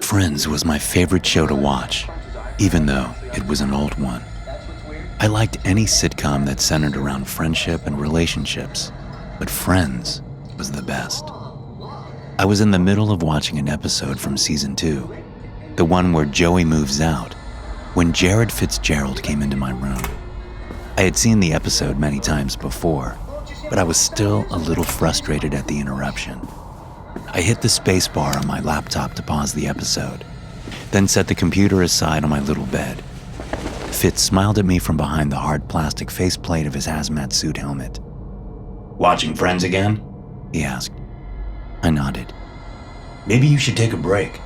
Friends was my favorite show to watch, even though it was an old one. I liked any sitcom that centered around friendship and relationships, but Friends was the best. I was in the middle of watching an episode from season 2, the one where Joey moves out, when Jared Fitzgerald came into my room. I had seen the episode many times before, but I was still a little frustrated at the interruption. I hit the space bar on my laptop to pause the episode, then set the computer aside on my little bed. Fitz smiled at me from behind the hard plastic faceplate of his hazmat suit helmet. "Watching Friends again?" he asked. I nodded. "Maybe you should take a break.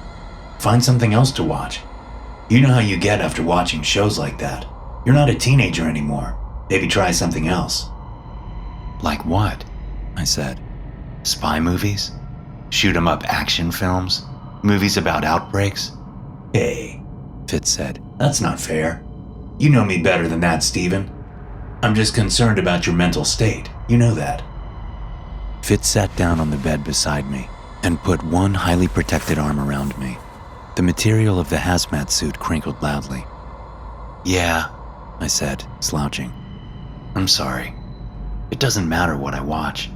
Find something else to watch. You know how you get after watching shows like that. You're not a teenager anymore. Maybe try something else." "Like what?" I said. "Spy movies? Shoot-'em-up action films? Movies about outbreaks?" "Hey," Fitz said. "that's not fair. You know me better than that, Steven. I'm just concerned about your mental state. You know that." Fitz sat down on the bed beside me and put one highly protected arm around me. The material of the hazmat suit crinkled loudly. "Yeah," I said, slouching. "I'm sorry. It doesn't matter what I watch.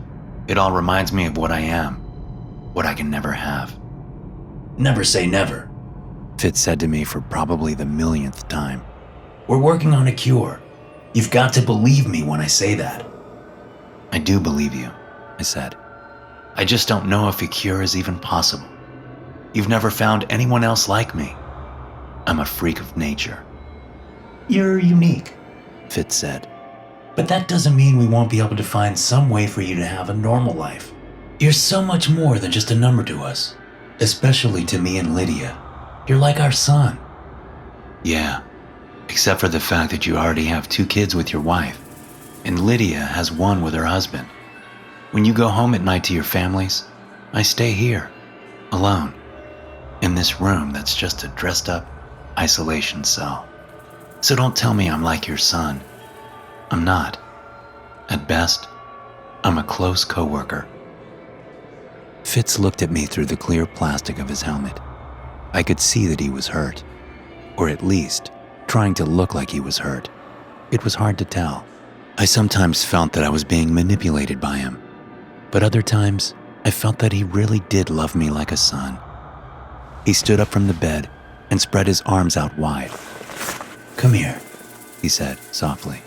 It all reminds me of what I am, what I can never have." "Never say never," Fitz said to me for probably the millionth time. "We're working on a cure. You've got to believe me when I say that." "I do believe you," I said. "I just don't know if a cure is even possible. You've never found anyone else like me. I'm a freak of nature." "You're unique," Fitz said. "but that doesn't mean we won't be able to find some way for you to have a normal life. You're so much more than just a number to us, especially to me and Lydia. You're like our son." "Yeah, except for the fact that you already have 2 kids with your wife, and Lydia has 1 with her husband. When you go home at night to your families, I stay here, alone, in this room that's just a dressed-up isolation cell. So don't tell me I'm like your son. I'm not. At best, I'm a close coworker." Fitz looked at me through the clear plastic of his helmet. I could see that he was hurt, or at least trying to look like he was hurt. It was hard to tell. I sometimes felt that I was being manipulated by him, but other times I felt that he really did love me like a son. He stood up from the bed and spread his arms out wide. "Come here," he said softly.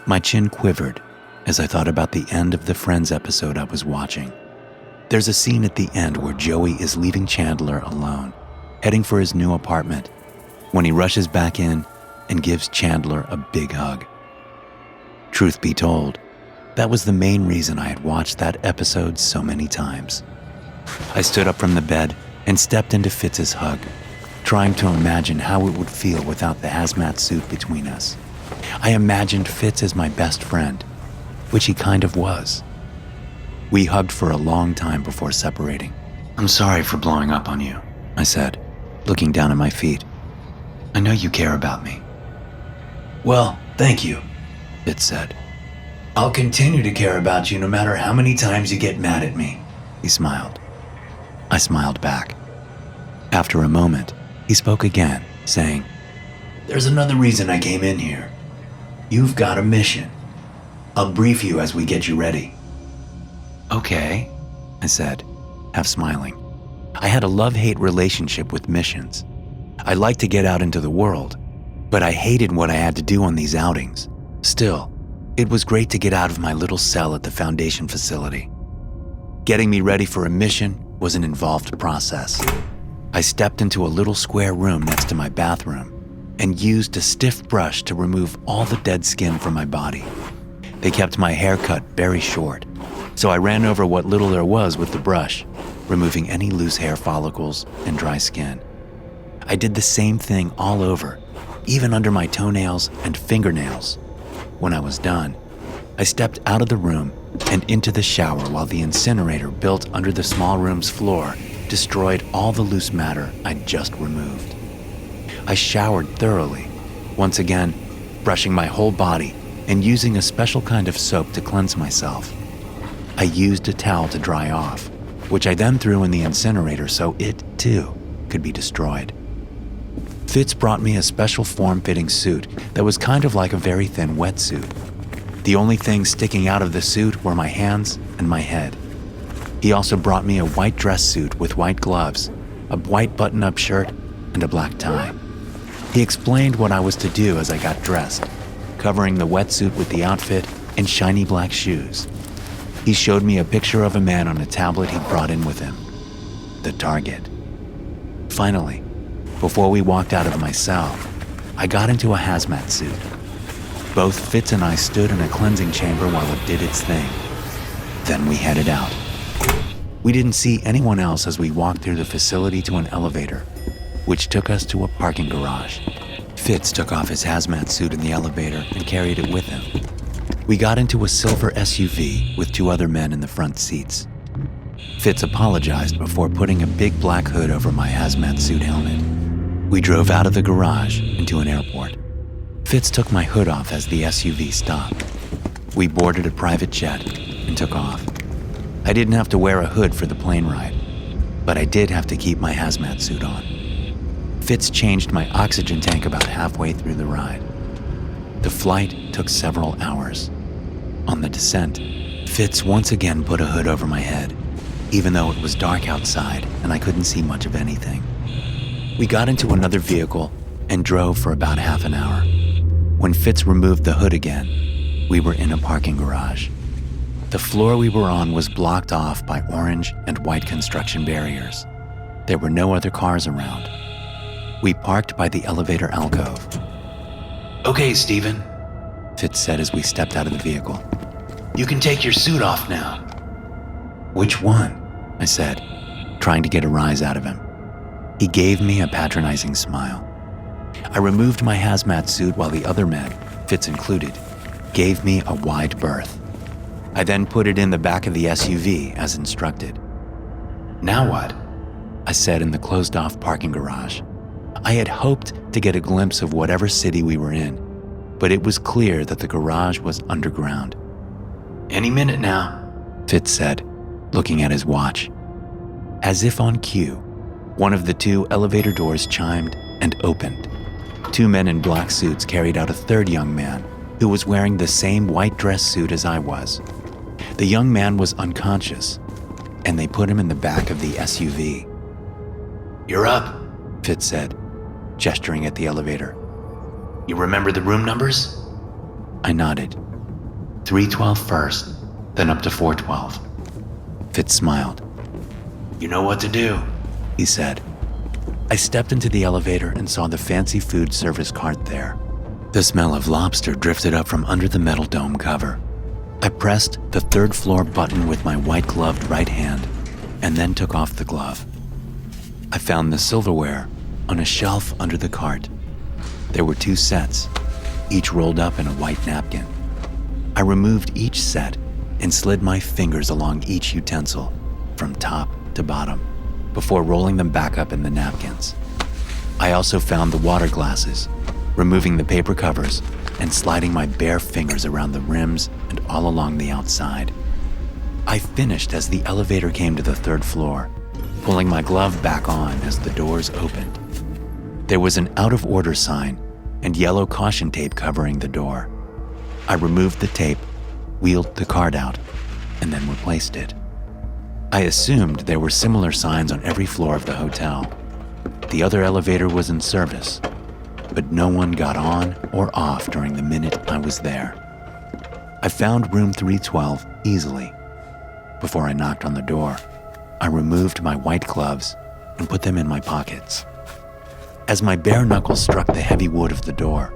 My chin quivered as I thought about the end of the Friends episode I was watching. There's a scene at the end where Joey is leaving Chandler alone, heading for his new apartment, when he rushes back in and gives Chandler a big hug. Truth be told, that was the main reason I had watched that episode so many times. I stood up from the bed and stepped into Fitz's hug, trying to imagine how it would feel without the hazmat suit between us. I imagined Fitz as my best friend, which he kind of was. We hugged for a long time before separating. "I'm sorry for blowing up on you," I said, looking down at my feet. "I know you care about me." "Well, thank you," Fitz said. "I'll continue to care about you no matter how many times you get mad at me." He smiled. I smiled back. After a moment, he spoke again, saying, "There's another reason I came in here. You've got a mission. I'll brief you as we get you ready." "Okay," I said, half smiling. I had a love-hate relationship with missions. I liked to get out into the world, but I hated what I had to do on these outings. Still, it was great to get out of my little cell at the Foundation facility. Getting me ready for a mission was an involved process. I stepped into a little square room next to my bathroom and used a stiff brush to remove all the dead skin from my body. They kept my hair cut very short, so I ran over what little there was with the brush, removing any loose hair follicles and dry skin. I did the same thing all over, even under my toenails and fingernails. When I was done, I stepped out of the room and into the shower while the incinerator built under the small room's floor destroyed all the loose matter I'd just removed. I showered thoroughly, once again brushing my whole body and using a special kind of soap to cleanse myself. I used a towel to dry off, which I then threw in the incinerator so it, too, could be destroyed. Fitz brought me a special form-fitting suit that was kind of like a very thin wetsuit. The only things sticking out of the suit were my hands and my head. He also brought me a white dress suit with white gloves, a white button-up shirt, and a black tie. He explained what I was to do as I got dressed, covering the wetsuit with the outfit and shiny black shoes. He showed me a picture of a man on a tablet he'd brought in with him. The target. Finally, before we walked out of my cell, I got into a hazmat suit. Both Fitz and I stood in a cleansing chamber while it did its thing. Then we headed out. We didn't see anyone else as we walked through the facility to an elevator, which took us to a parking garage. Fitz took off his hazmat suit in the elevator and carried it with him. We got into a silver SUV with 2 other men in the front seats. Fitz apologized before putting a big black hood over my hazmat suit helmet. We drove out of the garage into an airport. Fitz took my hood off as the SUV stopped. We boarded a private jet and took off. I didn't have to wear a hood for the plane ride, but I did have to keep my hazmat suit on. Fitz changed my oxygen tank about halfway through the ride. The flight took several hours. On the descent, Fitz once again put a hood over my head, even though it was dark outside and I couldn't see much of anything. We got into another vehicle and drove for about half an hour. When Fitz removed the hood again, we were in a parking garage. The floor we were on was blocked off by orange and white construction barriers. There were no other cars around. We parked by the elevator alcove. Okay, Steven, Fitz said as we stepped out of the vehicle. you can take your suit off now. Which one? I said, trying to get a rise out of him. He gave me a patronizing smile. I removed my hazmat suit while the other men, Fitz included, gave me a wide berth. I then put it in the back of the SUV as instructed. Now what? I said in the closed-off parking garage. I had hoped to get a glimpse of whatever city we were in, but it was clear that the garage was underground. Any minute now, Fitz said, looking at his watch. As if on cue, one of the 2 elevator doors chimed and opened. 2 men in black suits carried out a third young man who was wearing the same white dress suit as I was. The young man was unconscious, and they put him in the back of the SUV. You're up, Fitz said, gesturing at the elevator. You remember the room numbers? I nodded. 312 first, then up to 412. Fitz smiled. You know what to do, he said. I stepped into the elevator and saw the fancy food service cart there. The smell of lobster drifted up from under the metal dome cover. I pressed the 3rd floor button with my white-gloved right hand and then took off the glove. I found the silverware on a shelf under the cart. There were 2 sets, each rolled up in a white napkin. I removed each set and slid my fingers along each utensil from top to bottom before rolling them back up in the napkins. I also found the water glasses, removing the paper covers and sliding my bare fingers around the rims and all along the outside. I finished as the elevator came to the 3rd floor, pulling my glove back on as the doors opened. There was an out-of-order sign and yellow caution tape covering the door. I removed the tape, wheeled the card out, and then replaced it. I assumed there were similar signs on every floor of the hotel. The other elevator was in service, but no one got on or off during the minute I was there. I found room 312 easily. Before I knocked on the door, I removed my white gloves and put them in my pockets. As my bare knuckles struck the heavy wood of the door,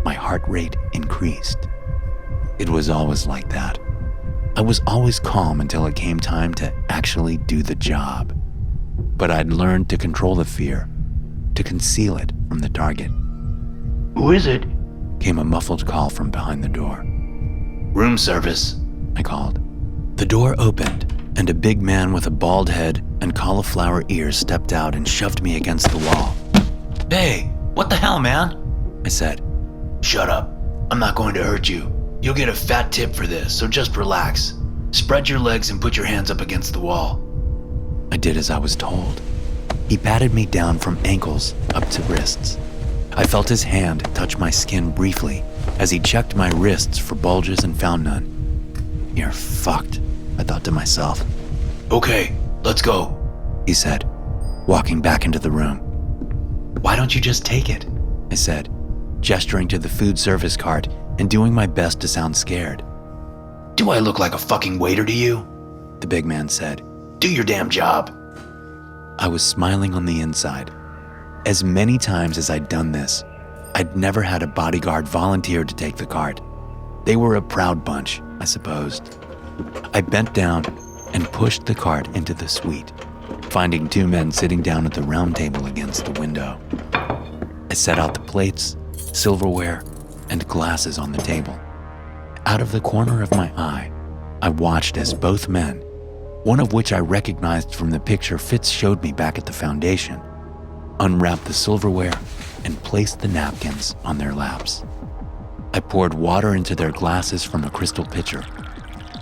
my heart rate increased. It was always like that. I was always calm until it came time to actually do the job. But I'd learned to control the fear, to conceal it from the target. Who is it? Came a muffled call from behind the door. Room service, I called. The door opened, and a big man with a bald head and cauliflower ears stepped out and shoved me against the wall. Hey, what the hell, man? I said. Shut up. I'm not going to hurt you. You'll get a fat tip for this, so just relax. Spread your legs and put your hands up against the wall. I did as I was told. He patted me down from ankles up to wrists. I felt his hand touch my skin briefly as he checked my wrists for bulges and found none. "You're fucked," I thought to myself. "Okay, let's go," he said, walking back into the room. "Why don't you just take it?" I said, gesturing to the food service cart and doing my best to sound scared. "Do I look like a fucking waiter to you?" The big man said. "Do your damn job." I was smiling on the inside. As many times as I'd done this, I'd never had a bodyguard volunteer to take the cart. They were a proud bunch, I supposed. I bent down and pushed the cart into the suite, finding two men sitting down at the round table against the window. I set out the plates, silverware, and glasses on the table. Out of the corner of my eye, I watched as both men, one of which I recognized from the picture Fitz showed me back at the Foundation, unwrapped the silverware and placed the napkins on their laps. I poured water into their glasses from a crystal pitcher.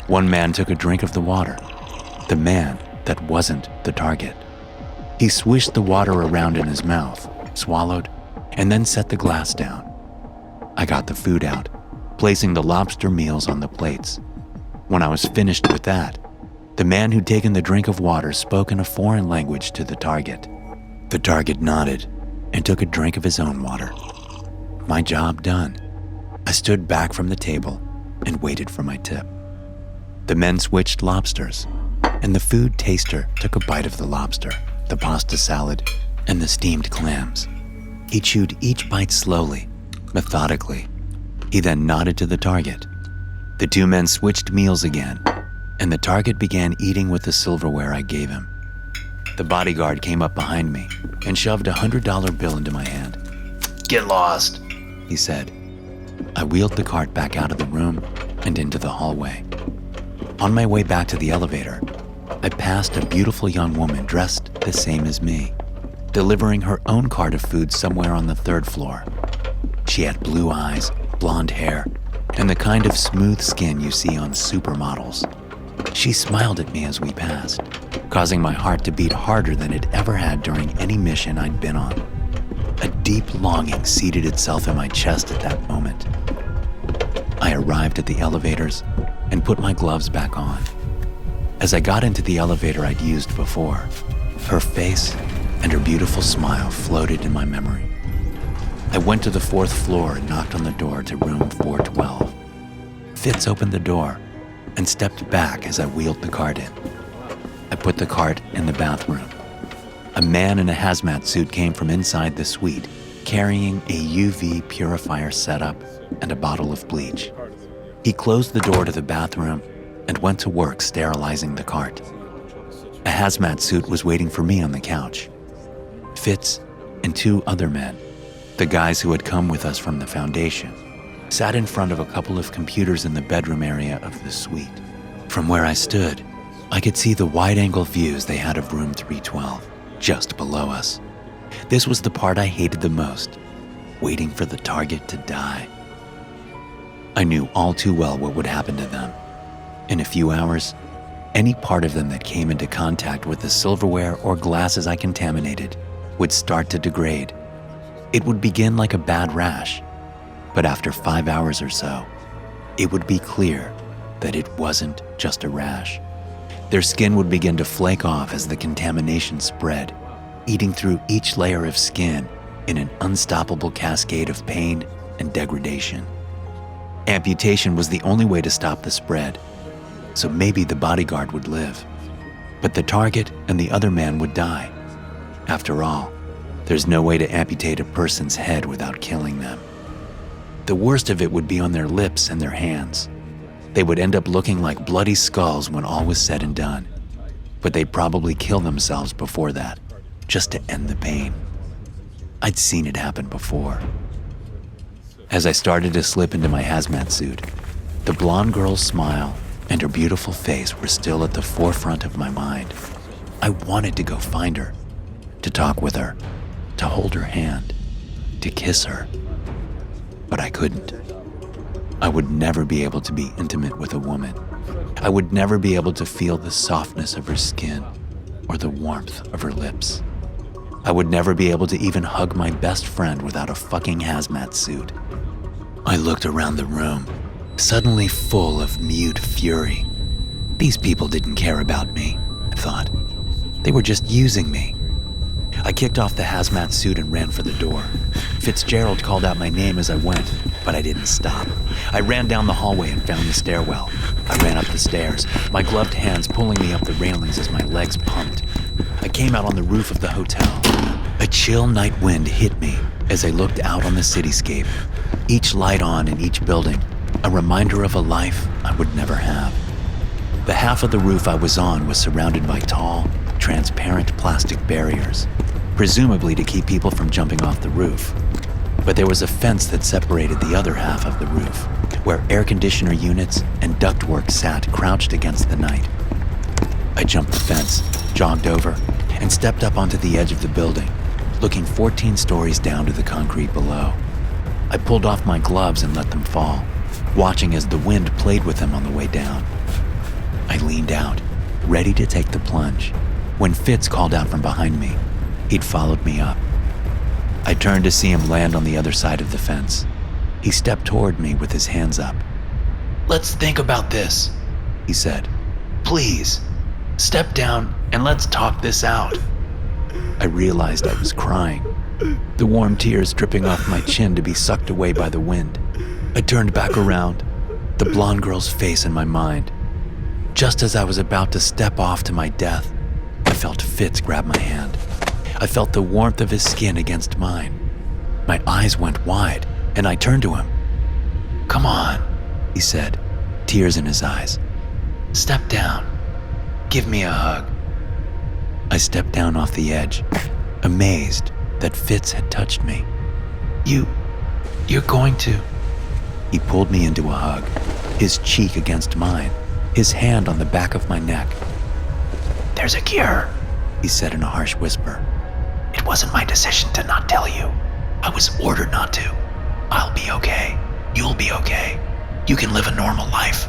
One man took a drink of the water, the man that wasn't the target. He swished the water around in his mouth, swallowed, and then set the glass down. I got the food out, placing the lobster meals on the plates. When I was finished with that, the man who'd taken the drink of water spoke in a foreign language to the target. The target nodded and took a drink of his own water. My job done. I stood back from the table and waited for my tip. The men switched lobsters, and the food taster took a bite of the lobster, the pasta salad, and the steamed clams. He chewed each bite slowly, methodically. He then nodded to the target. The two men switched meals again, and the target began eating with the silverware I gave him. The bodyguard came up behind me and shoved a $100 bill into my hand. "Get lost," he said. I wheeled the cart back out of the room and into the hallway. On my way back to the elevator, I passed a beautiful young woman dressed the same as me, delivering her own cart of food somewhere on the 3rd floor. She had blue eyes, blonde hair, and the kind of smooth skin you see on supermodels. She smiled at me as we passed, causing my heart to beat harder than it ever had during any mission I'd been on. A deep longing seated itself in my chest at that moment. I arrived at the elevators and put my gloves back on. As I got into the elevator I'd used before, her face and her beautiful smile floated in my memory. I went to the 4th floor and knocked on the door to room 412. Fitz opened the door and stepped back as I wheeled the cart in. I put the cart in the bathroom. A man in a hazmat suit came from inside the suite, carrying a UV purifier setup and a bottle of bleach. He closed the door to the bathroom and went to work sterilizing the cart. A hazmat suit was waiting for me on the couch. Fitz and two other men, the guys who had come with us from the Foundation, sat in front of a couple of computers in the bedroom area of the suite. From where I stood, I could see the wide-angle views they had of room 312, just below us. This was the part I hated the most, waiting for the target to die. I knew all too well what would happen to them. In a few hours, any part of them that came into contact with the silverware or glasses I contaminated would start to degrade. It would begin like a bad rash, but after 5 hours or so, it would be clear that it wasn't just a rash. Their skin would begin to flake off as the contamination spread, eating through each layer of skin in an unstoppable cascade of pain and degradation. Amputation was the only way to stop the spread, so maybe the bodyguard would live, but the target and the other man would die. After all, there's no way to amputate a person's head without killing them. The worst of it would be on their lips and their hands. They would end up looking like bloody skulls when all was said and done, but they'd probably kill themselves before that, just to end the pain. I'd seen it happen before. As I started to slip into my hazmat suit, the blonde girl's smile and her beautiful face were still at the forefront of my mind. I wanted to go find her, to talk with her, to hold her hand, to kiss her, but I couldn't. I would never be able to be intimate with a woman. I would never be able to feel the softness of her skin or the warmth of her lips. I would never be able to even hug my best friend without a fucking hazmat suit. I looked around the room, suddenly full of mute fury. These people didn't care about me, I thought. They were just using me. I kicked off the hazmat suit and ran for the door. Fitzgerald called out my name as I went, but I didn't stop. I ran down the hallway and found the stairwell. I ran up the stairs, my gloved hands pulling me up the railings as my legs pumped. I came out on the roof of the hotel. A chill night wind hit me as I looked out on the cityscape, each light on in each building, a reminder of a life I would never have. The half of the roof I was on was surrounded by tall, transparent plastic barriers, presumably to keep people from jumping off the roof. But there was a fence that separated the other half of the roof, where air conditioner units and ductwork sat crouched against the night. I jumped the fence, jogged over, and stepped up onto the edge of the building, looking 14 stories down to the concrete below. I pulled off my gloves and let them fall, watching as the wind played with them on the way down. I leaned out, ready to take the plunge, when Fitz called out from behind me. He'd followed me up. I turned to see him land on the other side of the fence. He stepped toward me with his hands up. "Let's think about this," he said. "Please, step down and let's talk this out." I realized I was crying, the warm tears dripping off my chin to be sucked away by the wind. I turned back around, the blonde girl's face in my mind. Just as I was about to step off to my death, I felt Fitz grab my hand. I felt the warmth of his skin against mine. My eyes went wide, and I turned to him. "Come on," he said, tears in his eyes. "Step down. Give me a hug." I stepped down off the edge, amazed that Fitz had touched me. You're going to..." He pulled me into a hug, his cheek against mine, his hand on the back of my neck. "There's a cure," he said in a harsh whisper. "It wasn't my decision to not tell you. I was ordered not to. I'll be okay. You'll be okay. You can live a normal life."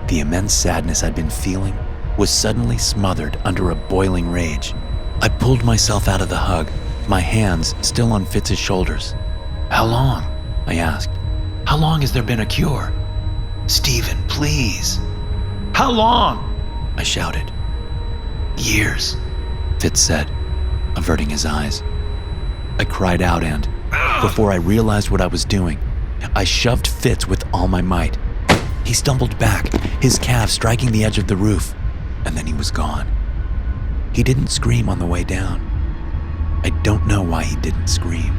The immense sadness I'd been feeling was suddenly smothered under a boiling rage. I pulled myself out of the hug, my hands still on Fitz's shoulders. "How long?" I asked. "How long has there been a cure?" "Stephen, please." "How long?" I shouted. "Years," Fitz said, averting his eyes. I cried out and, before I realized what I was doing, I shoved Fitz with all my might. He stumbled back, his calf striking the edge of the roof, and then he was gone. He didn't scream on the way down. I don't know why he didn't scream.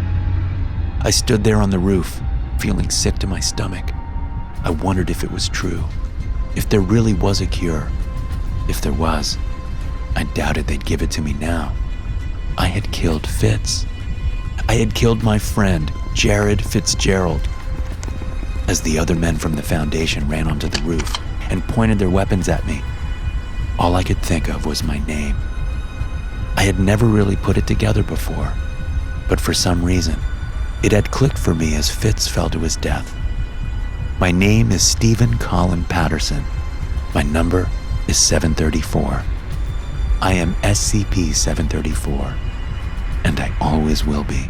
I stood there on the roof, feeling sick to my stomach. I wondered if it was true, if there really was a cure. If there was, I doubted they'd give it to me now. I had killed Fitz. I had killed my friend, Jared Fitzgerald. As the other men from the Foundation ran onto the roof and pointed their weapons at me, all I could think of was my name. I had never really put it together before, but for some reason, it had clicked for me as Fitz fell to his death. My name is Stephen Colin Patterson. My number is 734. I am SCP-734, and I always will be.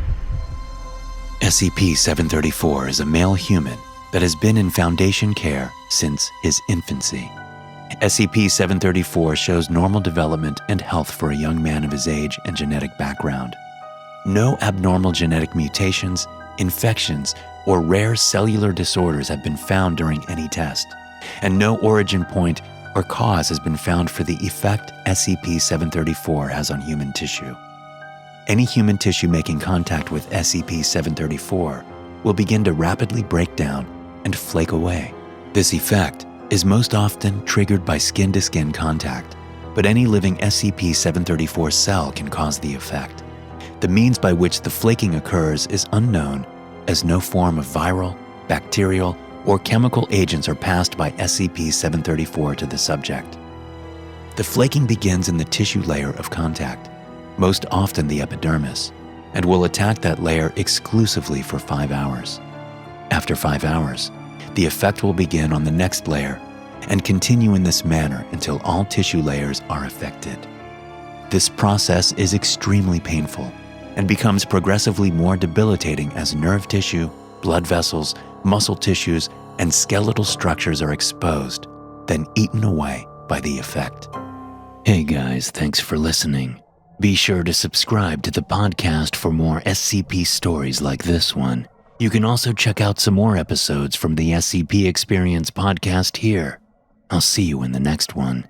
SCP-734 is a male human that has been in Foundation care since his infancy. SCP-734 shows normal development and health for a young man of his age and genetic background. No abnormal genetic mutations, infections, or rare cellular disorders have been found during any test, and no origin point or cause has been found for the effect SCP-734 has on human tissue. Any human tissue making contact with SCP-734 will begin to rapidly break down and flake away. This effect is most often triggered by skin-to-skin contact, but any living SCP-734 cell can cause the effect. The means by which the flaking occurs is unknown, as no form of viral, bacterial, or chemical agents are passed by SCP-734 to the subject. The flaking begins in the tissue layer of contact, most often the epidermis, and will attack that layer exclusively for 5 hours. After 5 hours, the effect will begin on the next layer and continue in this manner until all tissue layers are affected. This process is extremely painful and becomes progressively more debilitating as nerve tissue, blood vessels, muscle tissues, and skeletal structures are exposed, then eaten away by the effect. Hey guys, thanks for listening. Be sure to subscribe to the podcast for more SCP stories like this one. You can also check out some more episodes from the SCP Experience podcast here. I'll see you in the next one.